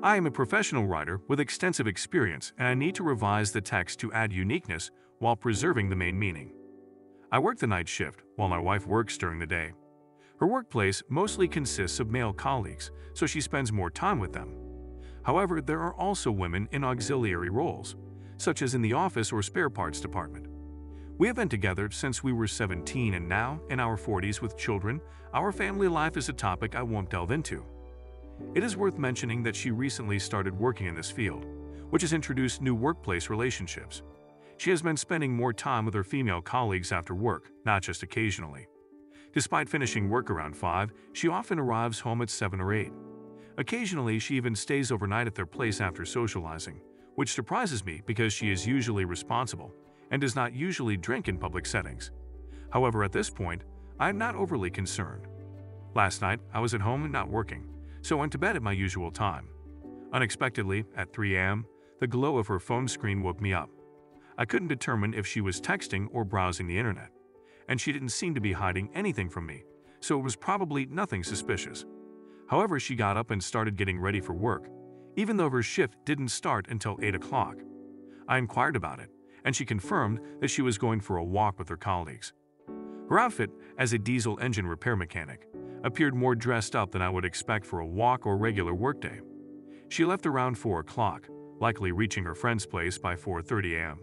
I am a professional writer with extensive experience, and I need to revise the text to add uniqueness while preserving the main meaning. I work the night shift while my wife works during the day. Her workplace mostly consists of male colleagues, so she spends more time with them. However, there are also women in auxiliary roles, such as in the office or spare parts department. We have been together since we were 17, and now, in our 40s with children, our family life is a topic I won't delve into. It is worth mentioning that she recently started working in this field, which has introduced new workplace relationships. She has been spending more time with her female colleagues after work, not just occasionally. Despite finishing work around 5, she often arrives home at 7 or 8. Occasionally, she even stays overnight at their place after socializing, which surprises me because she is usually responsible and does not usually drink in public settings. However, at this point, I am not overly concerned. Last night, I was at home and not working, so went to bed at my usual time. Unexpectedly, at 3 a.m., the glow of her phone screen woke me up. I couldn't determine if she was texting or browsing the internet, and she didn't seem to be hiding anything from me, so it was probably nothing suspicious. However, she got up and started getting ready for work, even though her shift didn't start until 8 o'clock. I inquired about it, and she confirmed that she was going for a walk with her colleagues. Her outfit, as a diesel engine repair mechanic, appeared more dressed up than I would expect for a walk or regular workday. She left around 4 o'clock, likely reaching her friend's place by 4:30 a.m.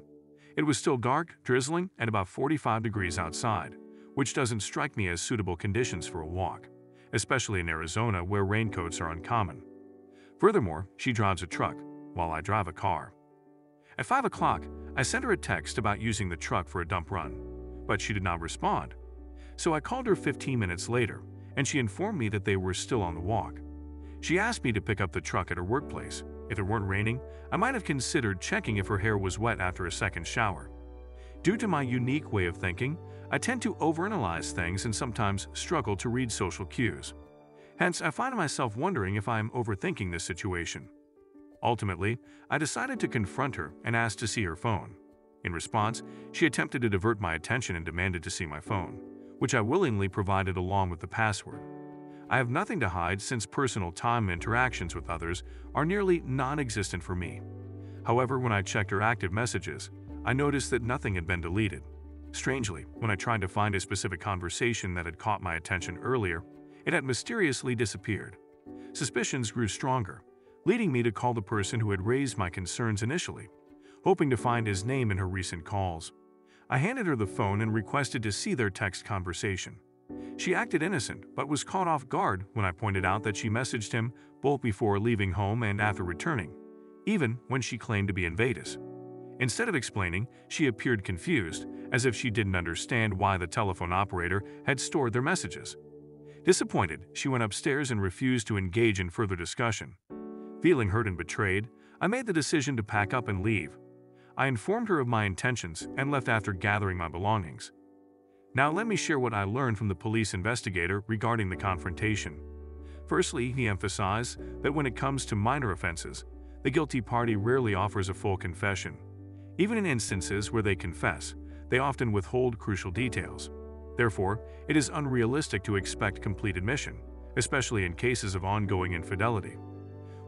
It was still dark, drizzling, and about 45 degrees outside, which doesn't strike me as suitable conditions for a walk, especially in Arizona where raincoats are uncommon. Furthermore, she drives a truck, while I drive a car. At 5 o'clock, I sent her a text about using the truck for a dump run, but she did not respond. So I called her 15 minutes later, and she informed me that they were still on the walk. She asked me to pick up the truck at her workplace. If it weren't raining, I might have considered checking if her hair was wet after a second shower. Due to my unique way of thinking, I tend to overanalyze things and sometimes struggle to read social cues. Hence, I find myself wondering if I am overthinking this situation. Ultimately, I decided to confront her and ask to see her phone. In response, she attempted to divert my attention and demanded to see my phone, which I willingly provided along with the password. I have nothing to hide since personal time interactions with others are nearly non-existent for me. However, when I checked her active messages, I noticed that nothing had been deleted. Strangely, when I tried to find a specific conversation that had caught my attention earlier, it had mysteriously disappeared. Suspicions grew stronger, leading me to call the person who had raised my concerns initially, hoping to find his name in her recent calls. I handed her the phone and requested to see their text conversation. She acted innocent, but was caught off guard when I pointed out that she messaged him both before leaving home and after returning, even when she claimed to be in Vegas. Instead of explaining, she appeared confused, as if she didn't understand why the telephone operator had stored their messages. Disappointed, she went upstairs and refused to engage in further discussion. Feeling hurt and betrayed, I made the decision to pack up and leave. I informed her of my intentions and left after gathering my belongings. Now let me share what I learned from the police investigator regarding the confrontation. Firstly, he emphasized that when it comes to minor offenses, the guilty party rarely offers a full confession. Even in instances where they confess, they often withhold crucial details. Therefore, it is unrealistic to expect complete admission, especially in cases of ongoing infidelity.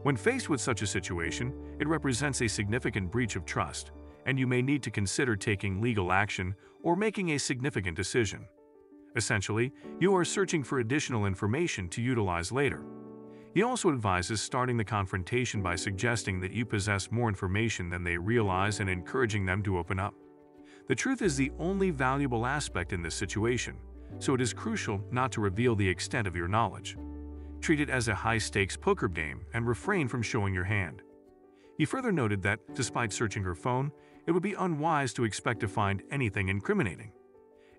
When faced with such a situation, it represents a significant breach of trust, and you may need to consider taking legal action or making a significant decision. Essentially, you are searching for additional information to utilize later. He also advises starting the confrontation by suggesting that you possess more information than they realize and encouraging them to open up. The truth is the only valuable aspect in this situation, so it is crucial not to reveal the extent of your knowledge. Treat it as a high-stakes poker game and refrain from showing your hand. He further noted that, despite searching her phone, it would be unwise to expect to find anything incriminating.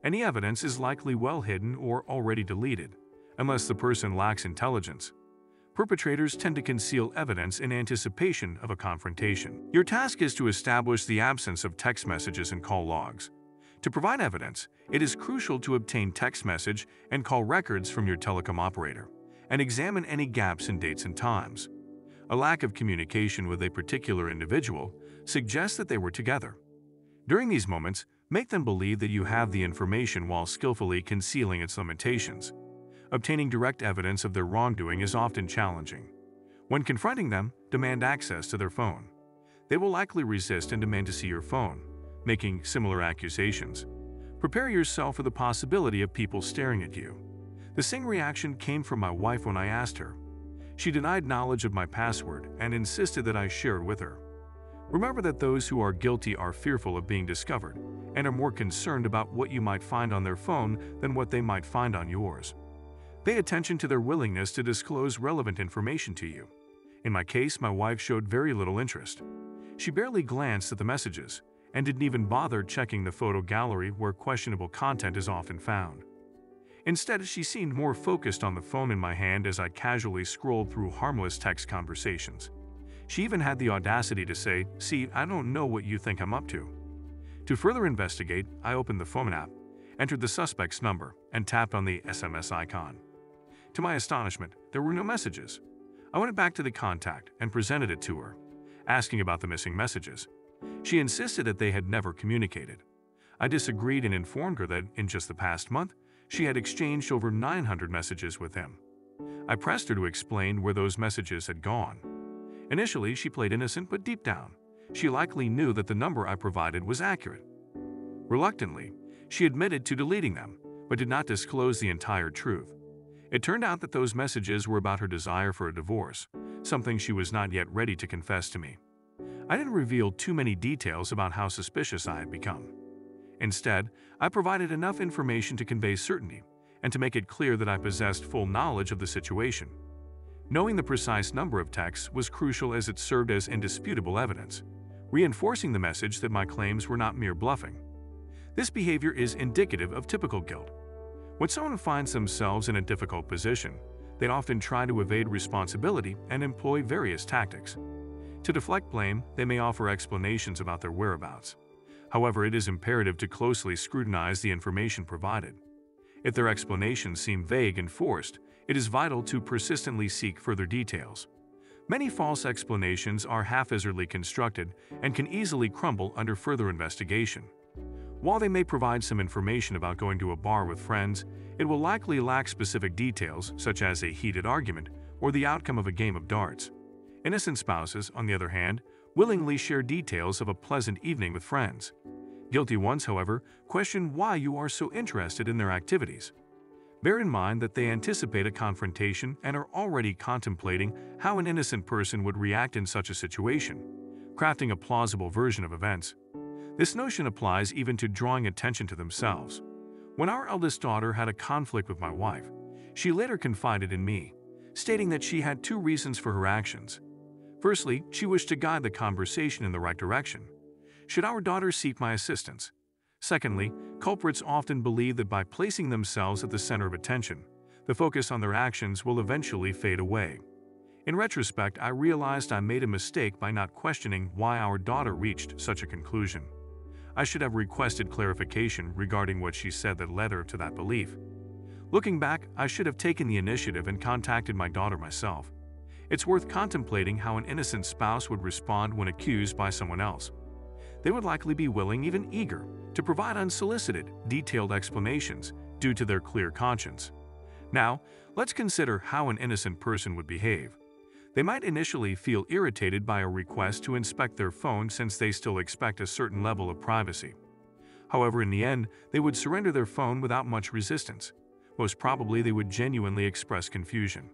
Any evidence is likely well hidden or already deleted, unless the person lacks intelligence. Perpetrators tend to conceal evidence in anticipation of a confrontation. Your task is to establish the absence of text messages and call logs. To provide evidence, it is crucial to obtain text message and call records from your telecom operator, and examine any gaps in dates and times. A lack of communication with a particular individual suggests that they were together. During these moments, make them believe that you have the information while skillfully concealing its limitations. Obtaining direct evidence of their wrongdoing is often challenging. When confronting them, demand access to their phone. They will likely resist and demand to see your phone, making similar accusations. Prepare yourself for the possibility of people staring at you. The same reaction came from my wife when I asked her. She denied knowledge of my password and insisted that I share it with her. Remember that those who are guilty are fearful of being discovered and are more concerned about what you might find on their phone than what they might find on yours. Pay attention to their willingness to disclose relevant information to you. In my case, my wife showed very little interest. She barely glanced at the messages and didn't even bother checking the photo gallery where questionable content is often found. Instead, she seemed more focused on the phone in my hand as I casually scrolled through harmless text conversations. She even had the audacity to say, "See, I don't know what you think I'm up to." To further investigate, I opened the phone app, entered the suspect's number, and tapped on the SMS icon. To my astonishment, there were no messages. I went back to the contact and presented it to her, asking about the missing messages. She insisted that they had never communicated. I disagreed and informed her that in just the past month, she had exchanged over 900 messages with him. I pressed her to explain where those messages had gone. Initially, she played innocent, but deep down, she likely knew that the number I provided was accurate. Reluctantly, she admitted to deleting them, but did not disclose the entire truth. It turned out that those messages were about her desire for a divorce, something she was not yet ready to confess to me. I didn't reveal too many details about how suspicious I had become. Instead, I provided enough information to convey certainty and to make it clear that I possessed full knowledge of the situation. Knowing the precise number of texts was crucial as it served as indisputable evidence, reinforcing the message that my claims were not mere bluffing. This behavior is indicative of typical guilt. When someone finds themselves in a difficult position, they often try to evade responsibility and employ various tactics. To deflect blame, they may offer explanations about their whereabouts. However, it is imperative to closely scrutinize the information provided. If their explanations seem vague and forced, it is vital to persistently seek further details. Many false explanations are haphazardly constructed and can easily crumble under further investigation. While they may provide some information about going to a bar with friends, it will likely lack specific details such as a heated argument or the outcome of a game of darts. Innocent spouses, on the other hand, willingly share details of a pleasant evening with friends. Guilty ones, however, question why you are so interested in their activities. Bear in mind that they anticipate a confrontation and are already contemplating how an innocent person would react in such a situation, crafting a plausible version of events. This notion applies even to drawing attention to themselves. When our eldest daughter had a conflict with my wife, she later confided in me, stating that she had two reasons for her actions. Firstly, she wished to guide the conversation in the right direction. Should our daughter seek my assistance? Secondly, culprits often believe that by placing themselves at the center of attention, the focus on their actions will eventually fade away. In retrospect, I realized I made a mistake by not questioning why our daughter reached such a conclusion. I should have requested clarification regarding what she said that led her to that belief. Looking back, I should have taken the initiative and contacted my daughter myself. It's worth contemplating how an innocent spouse would respond when accused by someone else. They would likely be willing, even eager, to provide unsolicited, detailed explanations due to their clear conscience. Now, let's consider how an innocent person would behave. They might initially feel irritated by a request to inspect their phone since they still expect a certain level of privacy. However, in the end, they would surrender their phone without much resistance. Most probably, they would genuinely express confusion.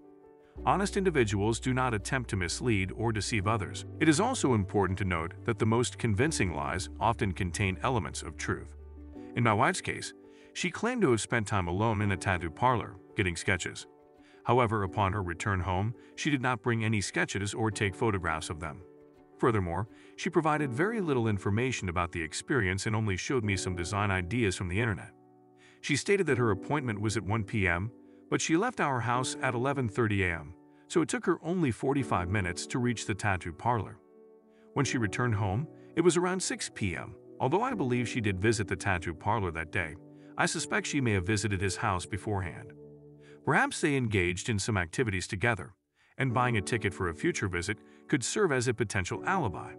Honest individuals do not attempt to mislead or deceive others. It is also important to note that the most convincing lies often contain elements of truth. In my wife's case, she claimed to have spent time alone in a tattoo parlor, getting sketches. However, upon her return home, she did not bring any sketches or take photographs of them. Furthermore, she provided very little information about the experience and only showed me some design ideas from the internet. She stated that her appointment was at 1 p.m., but she left our house at 11:30 a.m., so it took her only 45 minutes to reach the tattoo parlor. When she returned home, it was around 6 p.m. Although I believe she did visit the tattoo parlor that day, I suspect she may have visited his house beforehand. Perhaps they engaged in some activities together, and buying a ticket for a future visit could serve as a potential alibi.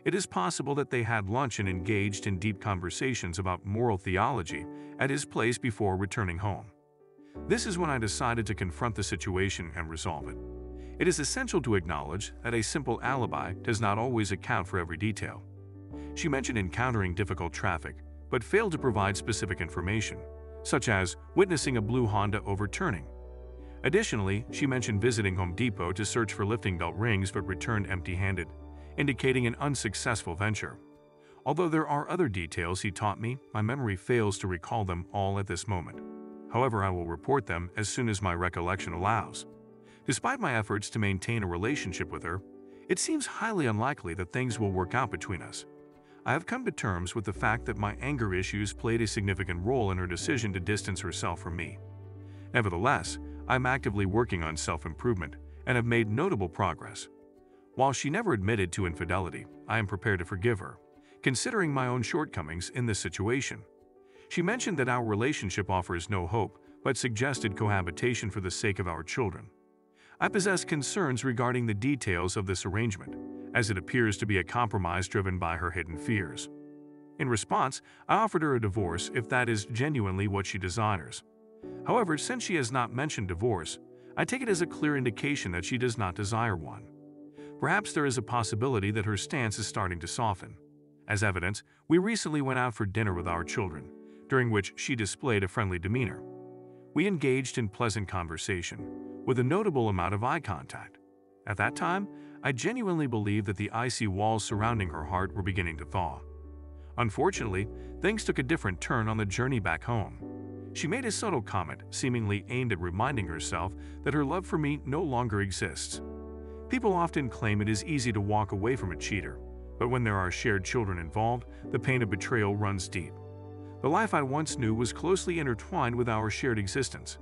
It is possible that they had lunch and engaged in deep conversations about moral theology at his place before returning home. This is when I decided to confront the situation and resolve it. It is essential to acknowledge that a simple alibi does not always account for every detail. She mentioned encountering difficult traffic, but failed to provide specific information, such as witnessing a blue Honda overturning. Additionally, she mentioned visiting Home Depot to search for lifting belt rings but returned empty-handed, indicating an unsuccessful venture. Although there are other details he taught me, my memory fails to recall them all at this moment. However, I will report them as soon as my recollection allows. Despite my efforts to maintain a relationship with her, it seems highly unlikely that things will work out between us. I have come to terms with the fact that my anger issues played a significant role in her decision to distance herself from me. Nevertheless, I am actively working on self-improvement and have made notable progress. While she never admitted to infidelity, I am prepared to forgive her, considering my own shortcomings in this situation. She mentioned that our relationship offers no hope, but suggested cohabitation for the sake of our children. I possess concerns regarding the details of this arrangement, as it appears to be a compromise driven by her hidden fears. In response, I offered her a divorce if that is genuinely what she desires. However, since she has not mentioned divorce, I take it as a clear indication that she does not desire one. Perhaps there is a possibility that her stance is starting to soften. As evidence, we recently went out for dinner with our children, during which she displayed a friendly demeanor. We engaged in pleasant conversation, with a notable amount of eye contact. At that time, I genuinely believed that the icy walls surrounding her heart were beginning to thaw. Unfortunately, things took a different turn on the journey back home. She made a subtle comment, seemingly aimed at reminding herself that her love for me no longer exists. People often claim it is easy to walk away from a cheater, but when there are shared children involved, the pain of betrayal runs deep. The life I once knew was closely intertwined with our shared existence.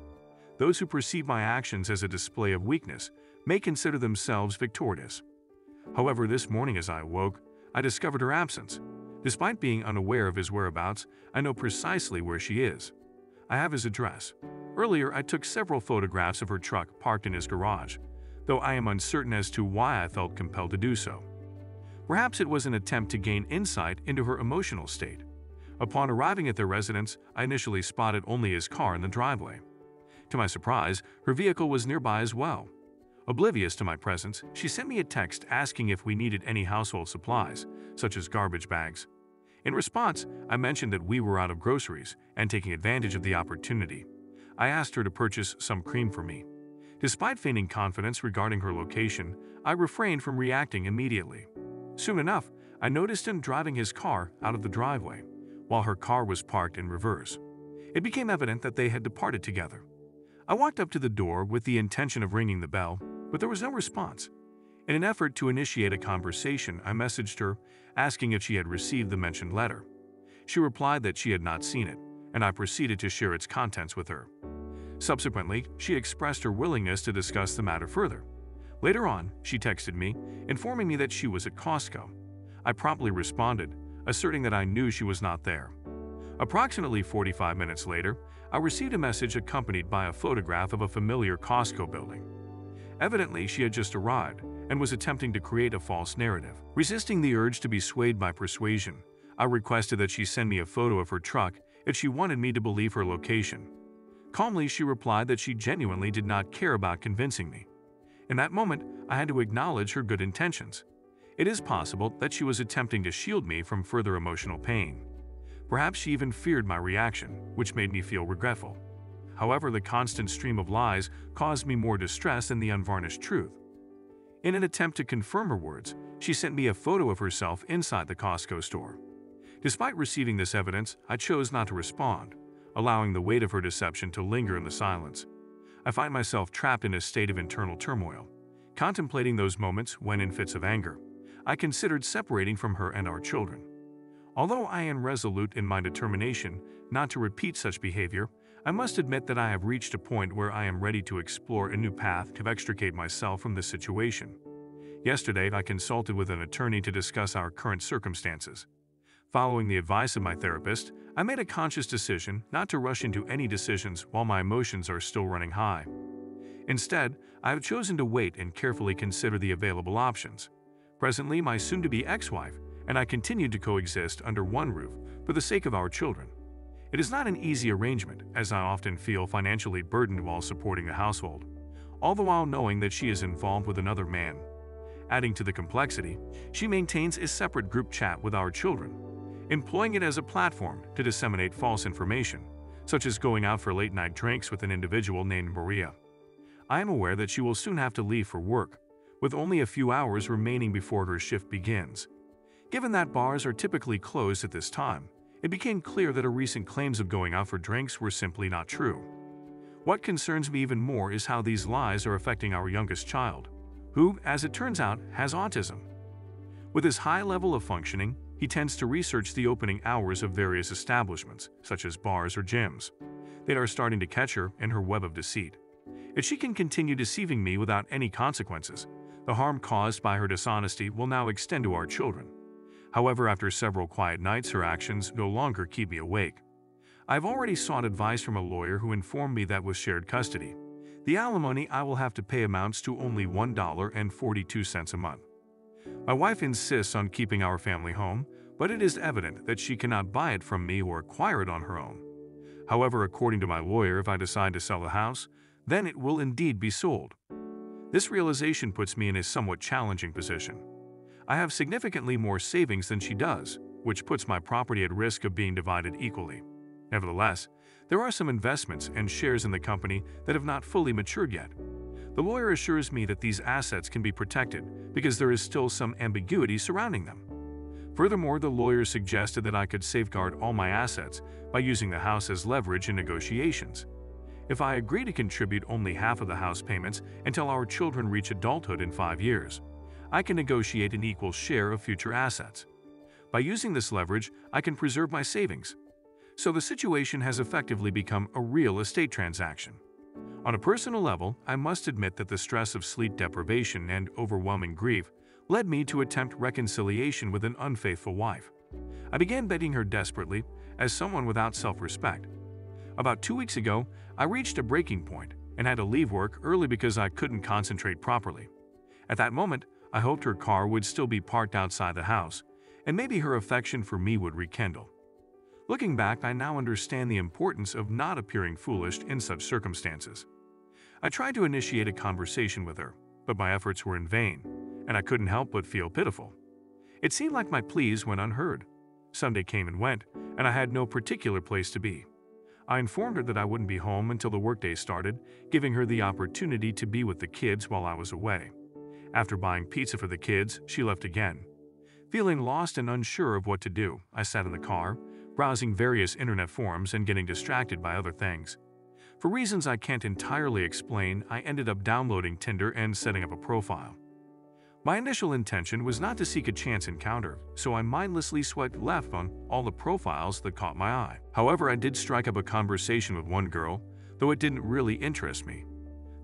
Those who perceive my actions as a display of weakness may consider themselves victorious. However, this morning as I awoke, I discovered her absence. Despite being unaware of his whereabouts, I know precisely where she is. I have his address. Earlier, I took several photographs of her truck parked in his garage, though I am uncertain as to why I felt compelled to do so. Perhaps it was an attempt to gain insight into her emotional state. Upon arriving at their residence, I initially spotted only his car in the driveway. To my surprise, her vehicle was nearby as well. Oblivious to my presence, she sent me a text asking if we needed any household supplies, such as garbage bags. In response, I mentioned that we were out of groceries, and taking advantage of the opportunity, I asked her to purchase some cream for me. Despite feigning confidence regarding her location, I refrained from reacting immediately. Soon enough, I noticed him driving his car out of the driveway, while her car was parked in reverse. It became evident that they had departed together. I walked up to the door with the intention of ringing the bell, but there was no response. In an effort to initiate a conversation, I messaged her, asking if she had received the mentioned letter. She replied that she had not seen it, and I proceeded to share its contents with her. Subsequently, she expressed her willingness to discuss the matter further. Later on, she texted me, informing me that she was at Costco. I promptly responded, asserting that I knew she was not there. Approximately 45 minutes later, I received a message accompanied by a photograph of a familiar Costco building. Evidently, she had just arrived and was attempting to create a false narrative. Resisting the urge to be swayed by persuasion, I requested that she send me a photo of her truck if she wanted me to believe her location. Calmly, she replied that she genuinely did not care about convincing me. In that moment, I had to acknowledge her good intentions. It is possible that she was attempting to shield me from further emotional pain. Perhaps she even feared my reaction, which made me feel regretful. However, the constant stream of lies caused me more distress than the unvarnished truth. In an attempt to confirm her words, she sent me a photo of herself inside the Costco store. Despite receiving this evidence, I chose not to respond, allowing the weight of her deception to linger in the silence. I find myself trapped in a state of internal turmoil, contemplating those moments when, in fits of anger, I considered separating from her and our children. Although I am resolute in my determination not to repeat such behavior, I must admit that I have reached a point where I am ready to explore a new path to extricate myself from this situation. Yesterday, I consulted with an attorney to discuss our current circumstances. Following the advice of my therapist, I made a conscious decision not to rush into any decisions while my emotions are still running high. Instead, I have chosen to wait and carefully consider the available options. Presently, my soon-to-be ex-wife and I continue to coexist under one roof for the sake of our children. It is not an easy arrangement, as I often feel financially burdened while supporting the household. all the while knowing that she is involved with another man. Adding to the complexity, she maintains a separate group chat with our children, employing it as a platform to disseminate false information, such as going out for late-night drinks with an individual named Maria. I am aware that she will soon have to leave for work, with only a few hours remaining before her shift begins. Given that bars are typically closed at this time, it became clear that her recent claims of going out for drinks were simply not true. What concerns me even more is how these lies are affecting our youngest child, who, as it turns out, has autism. With his high level of functioning, he tends to research the opening hours of various establishments, such as bars or gyms. They are starting to catch her in her web of deceit. If she can continue deceiving me without any consequences, the harm caused by her dishonesty will now extend to our children. However, after several quiet nights, her actions no longer keep me awake. I've already sought advice from a lawyer who informed me that with shared custody, the alimony I will have to pay amounts to only $1.42 a month. My wife insists on keeping our family home, but it is evident that she cannot buy it from me or acquire it on her own. However, according to my lawyer, if I decide to sell the house, then it will indeed be sold. This realization puts me in a somewhat challenging position. I have significantly more savings than she does, which puts my property at risk of being divided equally. Nevertheless, there are some investments and shares in the company that have not fully matured yet. The lawyer assures me that these assets can be protected because there is still some ambiguity surrounding them. Furthermore, the lawyer suggested that I could safeguard all my assets by using the house as leverage in negotiations. If I agree to contribute only half of the house payments until our children reach adulthood in 5 years, I can negotiate an equal share of future assets. By using this leverage, I can preserve my savings. So the situation has effectively become a real estate transaction. On a personal level, I must admit that the stress of sleep deprivation and overwhelming grief led me to attempt reconciliation with an unfaithful wife. I began begging her desperately, as someone without self-respect. About 2 weeks ago, I reached a breaking point and had to leave work early because I couldn't concentrate properly. At that moment, I hoped her car would still be parked outside the house, and maybe her affection for me would rekindle. Looking back, I now understand the importance of not appearing foolish in such circumstances. I tried to initiate a conversation with her, but my efforts were in vain, and I couldn't help but feel pitiful. It seemed like my pleas went unheard. Sunday came and went, and I had no particular place to be. I informed her that I wouldn't be home until the workday started, giving her the opportunity to be with the kids while I was away. After buying pizza for the kids, she left again. Feeling lost and unsure of what to do, I sat in the car, browsing various internet forums and getting distracted by other things. For reasons I can't entirely explain, I ended up downloading Tinder and setting up a profile. My initial intention was not to seek a chance encounter, so I mindlessly swiped left on all the profiles that caught my eye. However, I did strike up a conversation with one girl, though it didn't really interest me.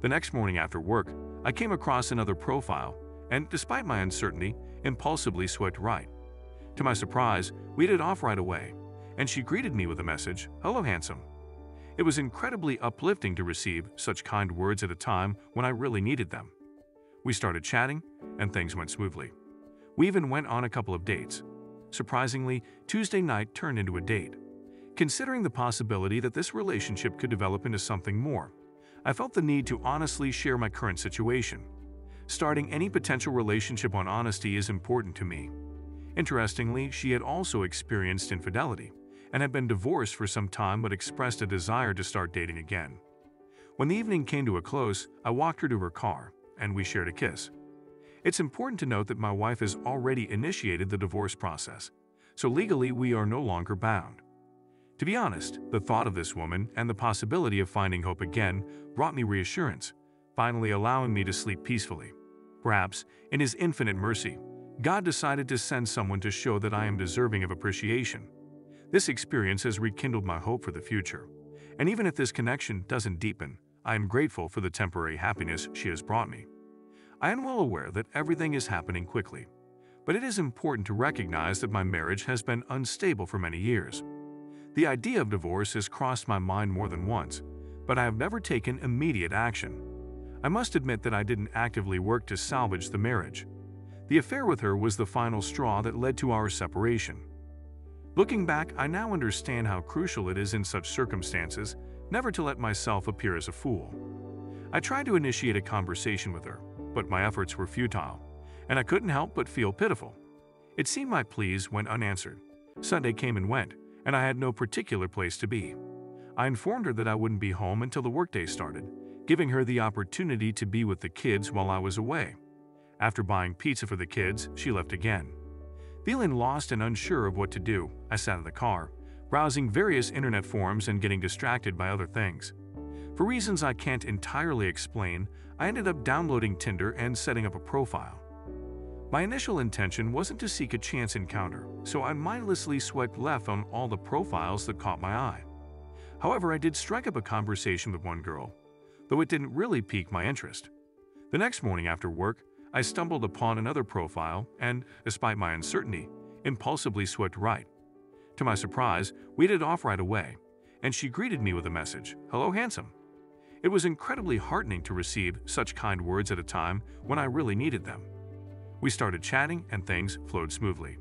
The next morning after work, I came across another profile, and despite my uncertainty, impulsively swiped right. To my surprise, we hit it off right away, and she greeted me with a message, "Hello, handsome." It was incredibly uplifting to receive such kind words at a time when I really needed them. We started chatting, and things went smoothly. We even went on a couple of dates. Surprisingly, Tuesday night turned into a date. Considering the possibility that this relationship could develop into something more, I felt the need to honestly share my current situation. Starting any potential relationship on honesty is important to me. Interestingly, she had also experienced infidelity and had been divorced for some time but expressed a desire to start dating again. When the evening came to a close, I walked her to her car, and we shared a kiss. It's important to note that my wife has already initiated the divorce process, so legally we are no longer bound. To be honest, the thought of this woman and the possibility of finding hope again brought me reassurance, finally allowing me to sleep peacefully. Perhaps, in His infinite mercy, God decided to send someone to show that I am deserving of appreciation. This experience has rekindled my hope for the future, and even if this connection doesn't deepen, I am grateful for the temporary happiness she has brought me. I am well aware that everything is happening quickly, but it is important to recognize that my marriage has been unstable for many years. The idea of divorce has crossed my mind more than once, but I have never taken immediate action. I must admit that I didn't actively work to salvage the marriage. The affair with her was the final straw that led to our separation. Looking back, I now understand how crucial it is in such circumstances never to let myself appear as a fool. I tried to initiate a conversation with her, but my efforts were futile, and I couldn't help but feel pitiful. It seemed my pleas went unanswered. Sunday came and went, and I had no particular place to be. I informed her that I wouldn't be home until the workday started, giving her the opportunity to be with the kids while I was away. After buying pizza for the kids, she left again. Feeling lost and unsure of what to do, I sat in the car, browsing various internet forums and getting distracted by other things. For reasons I can't entirely explain, I ended up downloading Tinder and setting up a profile. My initial intention wasn't to seek a chance encounter, so I mindlessly swiped left on all the profiles that caught my eye. However, I did strike up a conversation with one girl, though it didn't really pique my interest. The next morning after work, I stumbled upon another profile and, despite my uncertainty, impulsively swiped right. To my surprise, we hit it off right away, and she greeted me with a message, "Hello, handsome." It was incredibly heartening to receive such kind words at a time when I really needed them. We started chatting and things flowed smoothly.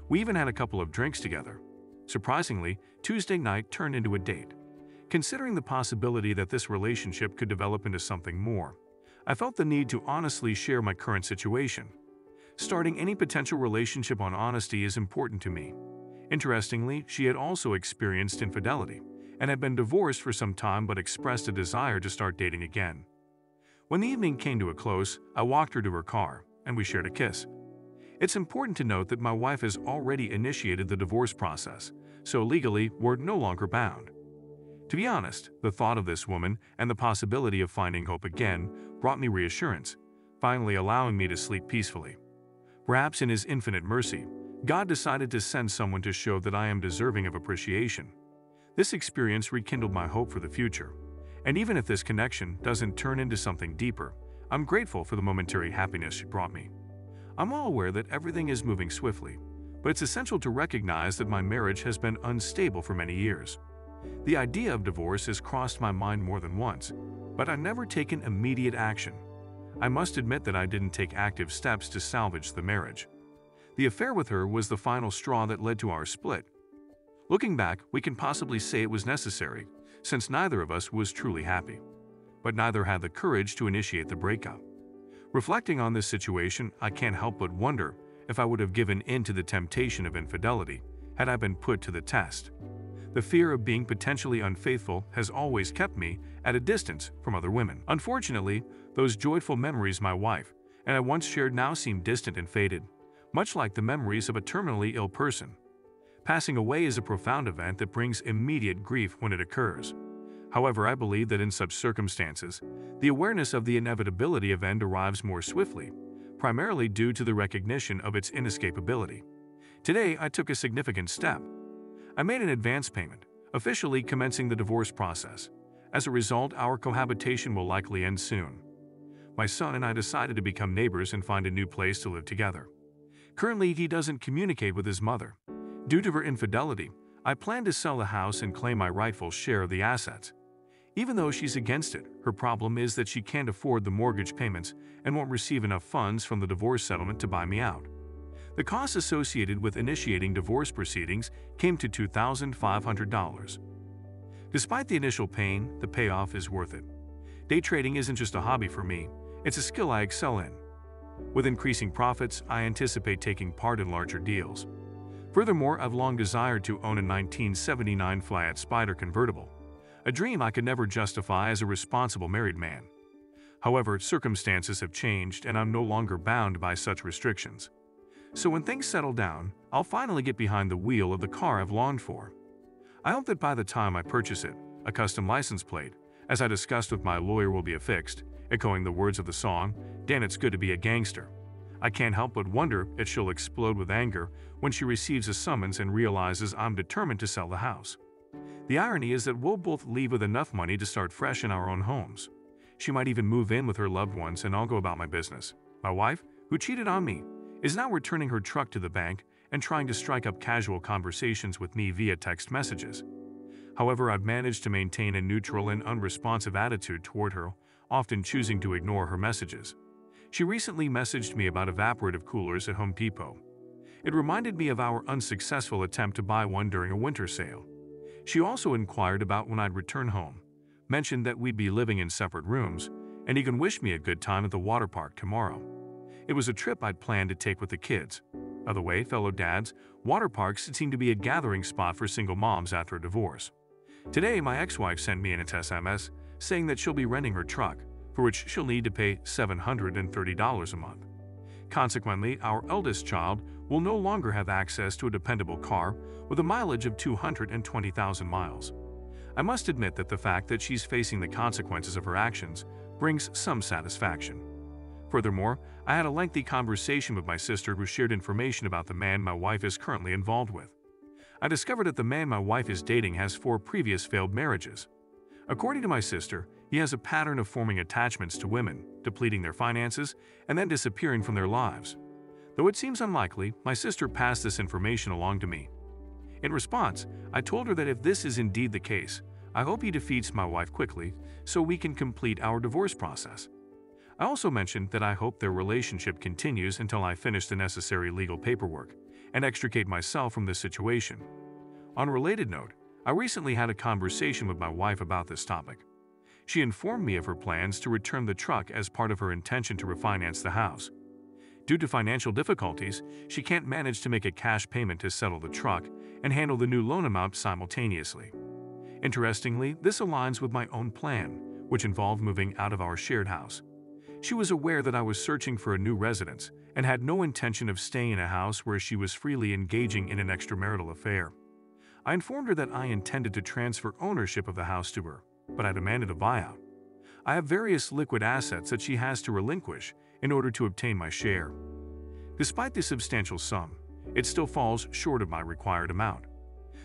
We even had a couple of drinks together. Surprisingly, Tuesday night turned into a date. Considering the possibility that this relationship could develop into something more, I felt the need to honestly share my current situation. Starting any potential relationship on honesty is important to me. Interestingly, she had also experienced infidelity and had been divorced for some time but expressed a desire to start dating again. When the evening came to a close, I walked her to her car, and we shared a kiss. It's important to note that my wife has already initiated the divorce process, so legally we're no longer bound. To be honest, the thought of this woman and the possibility of finding hope again brought me reassurance, finally allowing me to sleep peacefully. Perhaps in His infinite mercy, God decided to send someone to show that I am deserving of appreciation. This experience rekindled my hope for the future, and even if this connection doesn't turn into something deeper, I'm grateful for the momentary happiness she brought me. I'm well aware that everything is moving swiftly, but it's essential to recognize that my marriage has been unstable for many years. The idea of divorce has crossed my mind more than once, but I've never taken immediate action. I must admit that I didn't take active steps to salvage the marriage. The affair with her was the final straw that led to our split. Looking back, we can possibly say it was necessary, since neither of us was truly happy. But neither had the courage to initiate the breakup. Reflecting on this situation, I can't help but wonder if I would have given in to the temptation of infidelity had I been put to the test. The fear of being potentially unfaithful has always kept me at a distance from other women. Unfortunately, those joyful memories my wife and I once shared now seem distant and faded, much like the memories of a terminally ill person. Passing away is a profound event that brings immediate grief when it occurs. However, I believe that in such circumstances, the awareness of the inevitability of end arrives more swiftly, primarily due to the recognition of its inescapability. Today, I took a significant step. I made an advance payment, officially commencing the divorce process. As a result, our cohabitation will likely end soon. My son and I decided to become neighbors and find a new place to live together. Currently, he doesn't communicate with his mother. Due to her infidelity, I plan to sell the house and claim my rightful share of the assets. Even though she's against it, her problem is that she can't afford the mortgage payments and won't receive enough funds from the divorce settlement to buy me out. The costs associated with initiating divorce proceedings came to $2,500. Despite the initial pain, the payoff is worth it. Day trading isn't just a hobby for me, it's a skill I excel in. With increasing profits, I anticipate taking part in larger deals. Furthermore, I've long desired to own a 1979 Fiat Spider convertible, a dream I could never justify as a responsible married man. However, circumstances have changed and I'm no longer bound by such restrictions. So when things settle down, I'll finally get behind the wheel of the car I've longed for. I hope that by the time I purchase it, a custom license plate, as I discussed with my lawyer, will be affixed, echoing the words of the song, "Dan, it's good to be a gangster." I can't help but wonder if she'll explode with anger when she receives a summons and realizes I'm determined to sell the house. The irony is that we'll both leave with enough money to start fresh in our own homes. She might even move in with her loved ones and I'll go about my business. My wife, who cheated on me, is now returning her truck to the bank and trying to strike up casual conversations with me via text messages. However, I've managed to maintain a neutral and unresponsive attitude toward her, often choosing to ignore her messages. She recently messaged me about evaporative coolers at Home Depot. It reminded me of our unsuccessful attempt to buy one during a winter sale. She also inquired about when I'd return home, mentioned that we'd be living in separate rooms, and he can wish me a good time at the water park tomorrow. It was a trip I'd planned to take with the kids. By the way, fellow dads, water parks seem to be a gathering spot for single moms after a divorce. Today, my ex-wife sent me an SMS saying that she'll be renting her truck, for which she'll need to pay $730 a month. Consequently, our eldest child will no longer have access to a dependable car with a mileage of 220,000 miles. I must admit that the fact that she's facing the consequences of her actions brings some satisfaction. Furthermore, I had a lengthy conversation with my sister who shared information about the man my wife is currently involved with. I discovered that the man my wife is dating has 4 previous failed marriages. According to my sister, he has a pattern of forming attachments to women, depleting their finances, and then disappearing from their lives. Though it seems unlikely, my sister passed this information along to me. In response, I told her that if this is indeed the case, I hope he defeats my wife quickly so we can complete our divorce process. I also mentioned that I hope their relationship continues until I finish the necessary legal paperwork and extricate myself from this situation. On a related note, I recently had a conversation with my wife about this topic. She informed me of her plans to return the truck as part of her intention to refinance the house. Due to financial difficulties, she can't manage to make a cash payment to settle the truck and handle the new loan amount simultaneously. Interestingly, this aligns with my own plan, which involved moving out of our shared house. She was aware that I was searching for a new residence and had no intention of staying in a house where she was freely engaging in an extramarital affair. I informed her that I intended to transfer ownership of the house to her, but I demanded a buyout. I have various liquid assets that she has to relinquish in order to obtain my share. Despite the substantial sum, it still falls short of my required amount.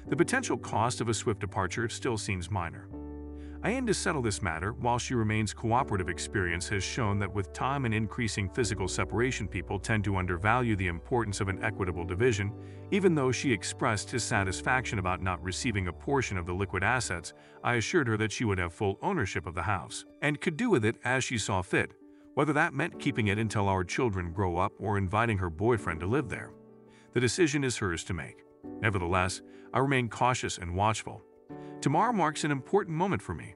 The potential cost of a swift departure still seems minor. I aim to settle this matter while she remains cooperative. Experience has shown that with time and increasing physical separation, people tend to undervalue the importance of an equitable division. Even though she expressed dissatisfaction about not receiving a portion of the liquid assets, I assured her that she would have full ownership of the house and could do with it as she saw fit, whether that meant keeping it until our children grow up or inviting her boyfriend to live there. The decision is hers to make. Nevertheless, I remain cautious and watchful. Tomorrow marks an important moment for me.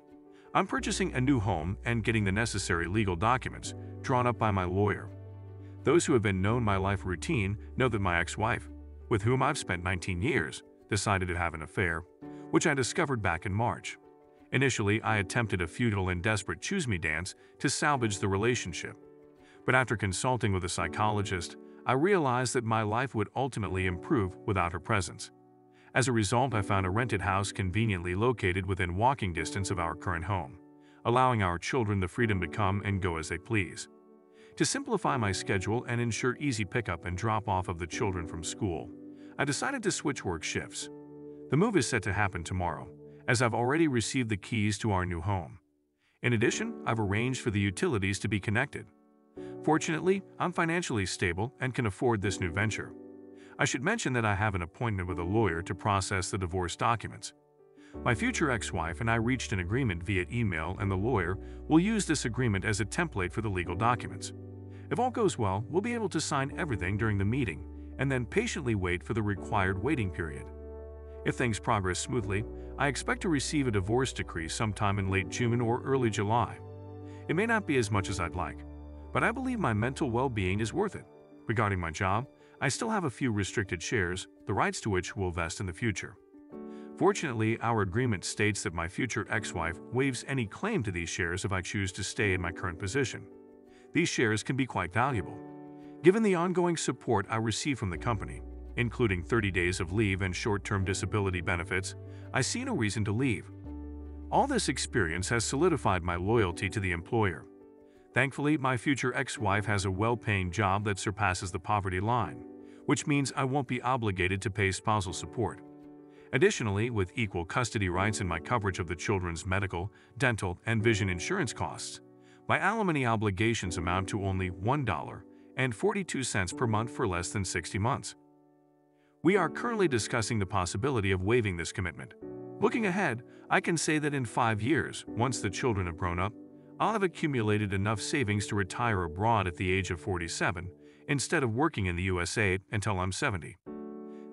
I'm purchasing a new home and getting the necessary legal documents drawn up by my lawyer. Those who have been known my life routine know that my ex-wife, with whom I've spent 19 years, decided to have an affair, which I discovered back in March. Initially, I attempted a futile and desperate choose-me dance to salvage the relationship. But after consulting with a psychologist, I realized that my life would ultimately improve without her presence. As a result, I found a rented house conveniently located within walking distance of our current home, allowing our children the freedom to come and go as they please. To simplify my schedule and ensure easy pickup and drop-off of the children from school, I decided to switch work shifts. The move is set to happen tomorrow, as I've already received the keys to our new home. In addition, I've arranged for the utilities to be connected. Fortunately, I'm financially stable and can afford this new venture. I should mention that I have an appointment with a lawyer to process the divorce documents. My future ex-wife and I reached an agreement via email, and the lawyer will use this agreement as a template for the legal documents. If all goes well, we'll be able to sign everything during the meeting and then patiently wait for the required waiting period. If things progress smoothly, I expect to receive a divorce decree sometime in late June or early July. It may not be as much as I'd like, but I believe my mental well-being is worth it. Regarding my job, I still have a few restricted shares, the rights to which will vest in the future. Fortunately, our agreement states that my future ex-wife waives any claim to these shares if I choose to stay in my current position. These shares can be quite valuable. Given the ongoing support I receive from the company, including 30 days of leave and short-term disability benefits, I see no reason to leave. All this experience has solidified my loyalty to the employer. Thankfully, my future ex-wife has a well-paying job that surpasses the poverty line, which means I won't be obligated to pay spousal support. Additionally, with equal custody rights and my coverage of the children's medical, dental, and vision insurance costs, my alimony obligations amount to only $1.42 per month for less than 60 months. We are currently discussing the possibility of waiving this commitment. Looking ahead, I can say that in 5 years, once the children have grown up, I'll have accumulated enough savings to retire abroad at the age of 47 instead of working in the USA until I'm 70.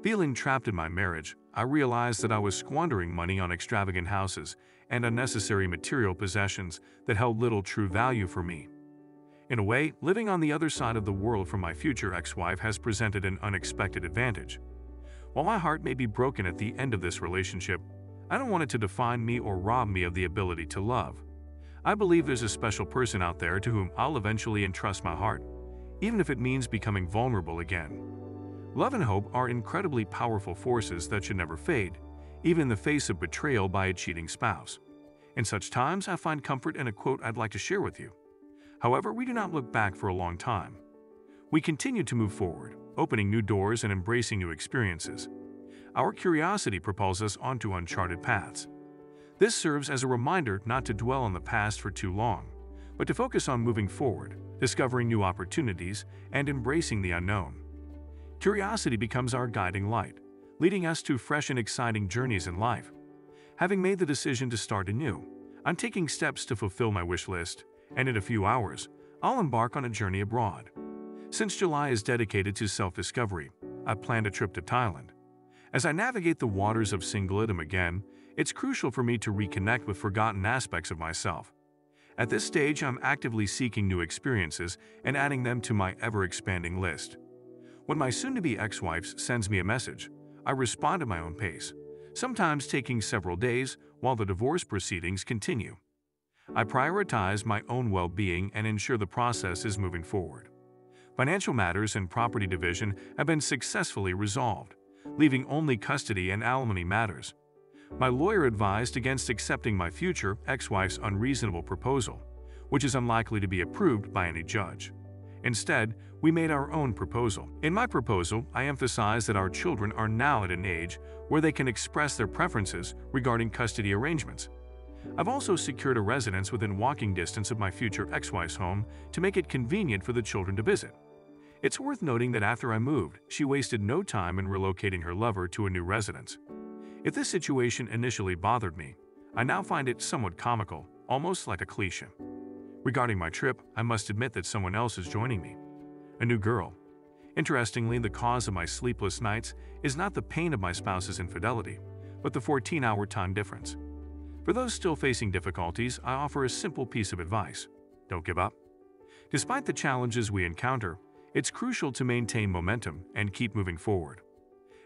Feeling trapped in my marriage, I realized that I was squandering money on extravagant houses and unnecessary material possessions that held little true value for me. In a way, living on the other side of the world from my future ex-wife has presented an unexpected advantage. While my heart may be broken at the end of this relationship, I don't want it to define me or rob me of the ability to love. I believe there's a special person out there to whom I'll eventually entrust my heart, even if it means becoming vulnerable again. Love and hope are incredibly powerful forces that should never fade, even in the face of betrayal by a cheating spouse. In such times, I find comfort in a quote I'd like to share with you. However, we do not look back for a long time. We continue to move forward, opening new doors and embracing new experiences. Our curiosity propels us onto uncharted paths. This serves as a reminder not to dwell on the past for too long, but to focus on moving forward, discovering new opportunities, and embracing the unknown. Curiosity becomes our guiding light, leading us to fresh and exciting journeys in life. Having made the decision to start anew, I'm taking steps to fulfill my wish list, and in a few hours, I'll embark on a journey abroad. Since July is dedicated to self-discovery, I've planned a trip to Thailand. As I navigate the waters of singleism again, it's crucial for me to reconnect with forgotten aspects of myself. At this stage, I'm actively seeking new experiences and adding them to my ever-expanding list. When my soon-to-be ex-wife sends me a message, I respond at my own pace, sometimes taking several days while the divorce proceedings continue. I prioritize my own well-being and ensure the process is moving forward. Financial matters and property division have been successfully resolved, leaving only custody and alimony matters. My lawyer advised against accepting my future ex-wife's unreasonable proposal, which is unlikely to be approved by any judge. Instead, we made our own proposal. In my proposal, I emphasize that our children are now at an age where they can express their preferences regarding custody arrangements. I've also secured a residence within walking distance of my future ex-wife's home to make it convenient for the children to visit. It's worth noting that after I moved, she wasted no time in relocating her lover to a new residence. If this situation initially bothered me, I now find it somewhat comical, almost like a cliché. Regarding my trip, I must admit that someone else is joining me. A new girl. Interestingly, the cause of my sleepless nights is not the pain of my spouse's infidelity, but the 14-hour time difference. For those still facing difficulties, I offer a simple piece of advice. Don't give up. Despite the challenges we encounter, it's crucial to maintain momentum and keep moving forward.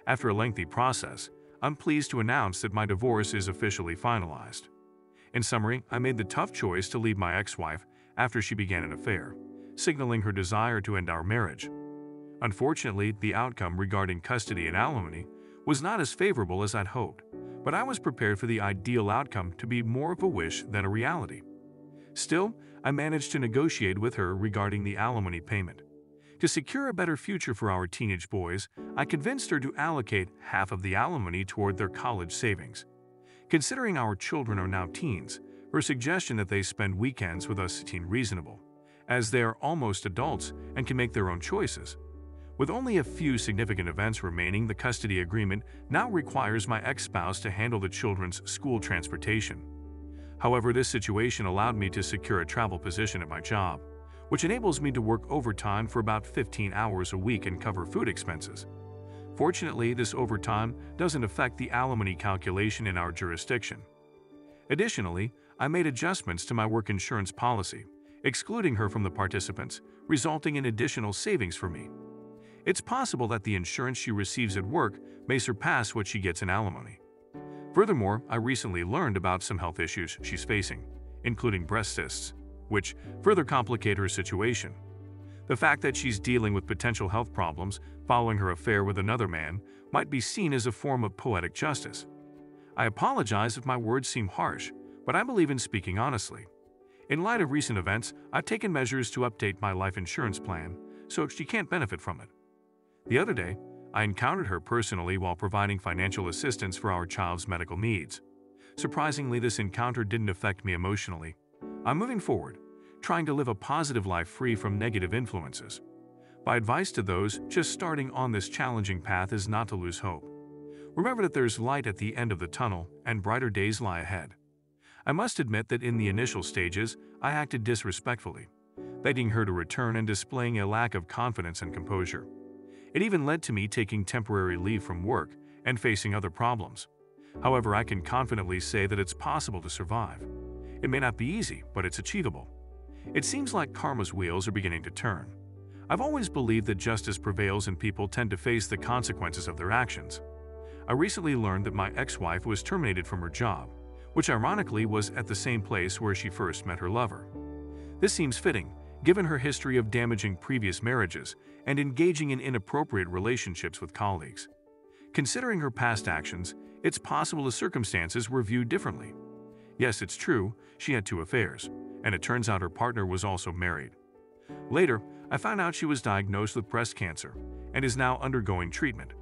After a lengthy process, I'm pleased to announce that my divorce is officially finalized. In summary, I made the tough choice to leave my ex-wife after she began an affair, signaling her desire to end our marriage. Unfortunately, the outcome regarding custody and alimony was not as favorable as I'd hoped, but I was prepared for the ideal outcome to be more of a wish than a reality. Still, I managed to negotiate with her regarding the alimony payment. To secure a better future for our teenage boys, I convinced her to allocate half of the alimony toward their college savings. Considering our children are now teens, her suggestion that they spend weekends with us seemed reasonable, as they are almost adults and can make their own choices. With only a few significant events remaining, the custody agreement now requires my ex-spouse to handle the children's school transportation. However, this situation allowed me to secure a travel position at my job, which enables me to work overtime for about 15 hours a week and cover food expenses. Fortunately, this overtime doesn't affect the alimony calculation in our jurisdiction. Additionally, I made adjustments to my work insurance policy, excluding her from the participants, resulting in additional savings for me. It's possible that the insurance she receives at work may surpass what she gets in alimony. Furthermore, I recently learned about some health issues she's facing, including breast cysts, which further complicate her situation. The fact that she's dealing with potential health problems following her affair with another man might be seen as a form of poetic justice. I apologize if my words seem harsh, but I believe in speaking honestly. In light of recent events, I've taken measures to update my life insurance plan so she can't benefit from it. The other day, I encountered her personally while providing financial assistance for our child's medical needs. Surprisingly, this encounter didn't affect me emotionally. I'm moving forward, trying to live a positive life free from negative influences. My advice to those just starting on this challenging path is not to lose hope. Remember that there's light at the end of the tunnel and brighter days lie ahead. I must admit that in the initial stages, I acted disrespectfully, begging her to return and displaying a lack of confidence and composure. It even led to me taking temporary leave from work and facing other problems. However, I can confidently say that it's possible to survive. It may not be easy, but it's achievable. It seems like karma's wheels are beginning to turn. I've always believed that justice prevails and people tend to face the consequences of their actions. I recently learned that my ex-wife was terminated from her job, which ironically was at the same place where she first met her lover. This seems fitting, given her history of damaging previous marriages and engaging in inappropriate relationships with colleagues. Considering her past actions, it's possible the circumstances were viewed differently. Yes, it's true, she had 2 affairs, and it turns out her partner was also married. Later, I found out she was diagnosed with breast cancer and is now undergoing treatment.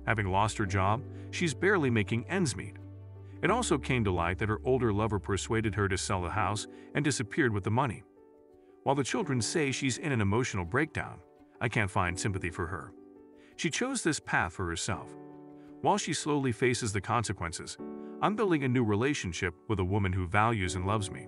Having lost her job, she's barely making ends meet. It also came to light that her older lover persuaded her to sell the house and disappeared with the money. While the children say she's in an emotional breakdown, I can't find sympathy for her. She chose this path for herself. While she slowly faces the consequences, I'm building a new relationship with a woman who values and loves me.